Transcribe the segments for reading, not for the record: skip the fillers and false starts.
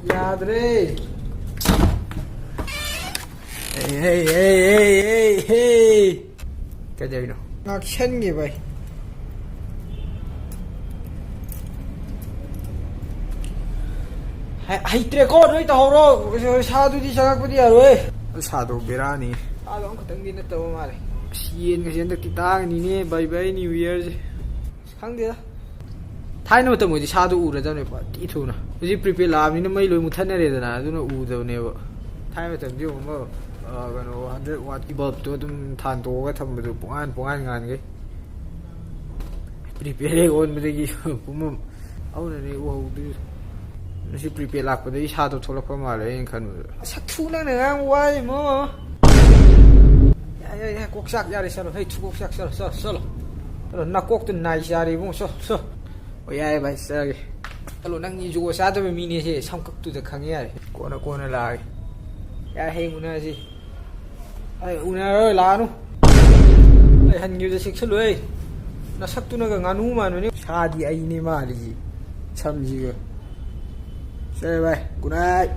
Yadre. Hey. Cái gì nào? Ngạc chân gì vậy? Hay tre con đấy tao rồi sao tôi đi sang cái gì rồi? Sao tôi biết ra nè? Tao không có từng đi nữa tao mà này. Xiên cái được kita ni nè bye bye New Year. Khang đi đó. Thái nó tao mới đi sao tôi u ra đâu này, tí thôi nè. Cái prepare làm ni nó mấy lối một thân này rồi nè, tôi nó u đâu nè. Thái mà tao đi mà cái nó 100W cái bulb tôi than to cái thằng mình bung an ngàn cái. Prepare on mình cái cũngเอาเนี่ยโอ้ดินี่สิ prepare ลักไปได้ชาตัวทรกมาเลยยังคันสักทุนั่นนะว่ามั้งอย่ากกซักอย่าเลยซะเฮ้ยทุกกซักซะแล้วนักกกตัวนายชาดิบุ้งซะโอ้ยไปซะแล้วนั่งอยู่ซะตัวไม่มีนี่สิช่างกักตัวจะขังยาโกนะลายอย่าให้มุนะสิไอ้อุนะเอ้ยลานุไอ้หันอยู่จะสิกซะเลยน่าสักตัวนั่นก็งานูมานี่ชาดีไอ้นี่มาดิ참지가 say bye good night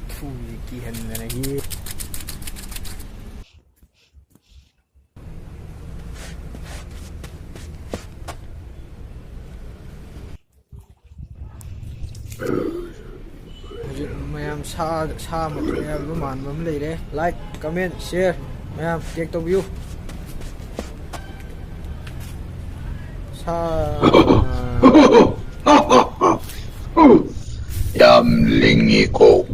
Thui kihan na lagi Mayam sa material luman mamlay de like comment share mayam take to view sa 얌링이 고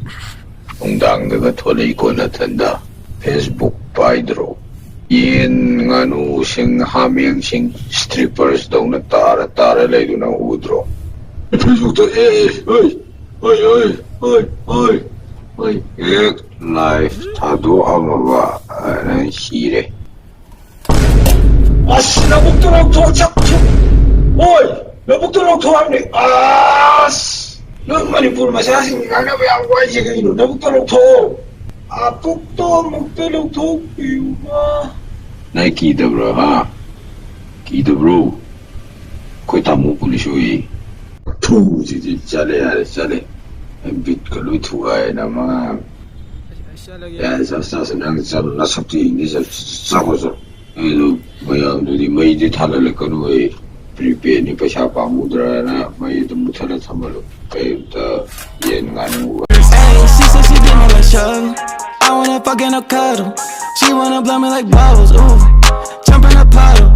동당내가 토레이고 나탄다 페이스북 바이드로 인간우싱 하명싱 스트리퍼스 동네 따라 레이두나 우드로 페이스북도 어이 라이프 다도 아마와 난 시래 아씨 나 목도랑 도착 어이 나 목도랑 도합니 아씨 너 많이 부르면서 하시니까 나 왜 안 구하지 그이로 나 목도랑 도아 목도랑 도 이유가 나 기다브라 하 기다브로 거의 다 못 불리쇼이 투지지 잘해 빛과 루트와의 남아 야 사서 난 살아 sabti ini sakoso itu bayang dari mai di thalal kanu ai prepare ni paisa pa mudra na mai itu muthala samalu kai ta yen nganu Hey, she said she did me like Shug. I wanna fuck in a cuddle. She wanna blow me like bubbles. Ooh, jump in a puddle.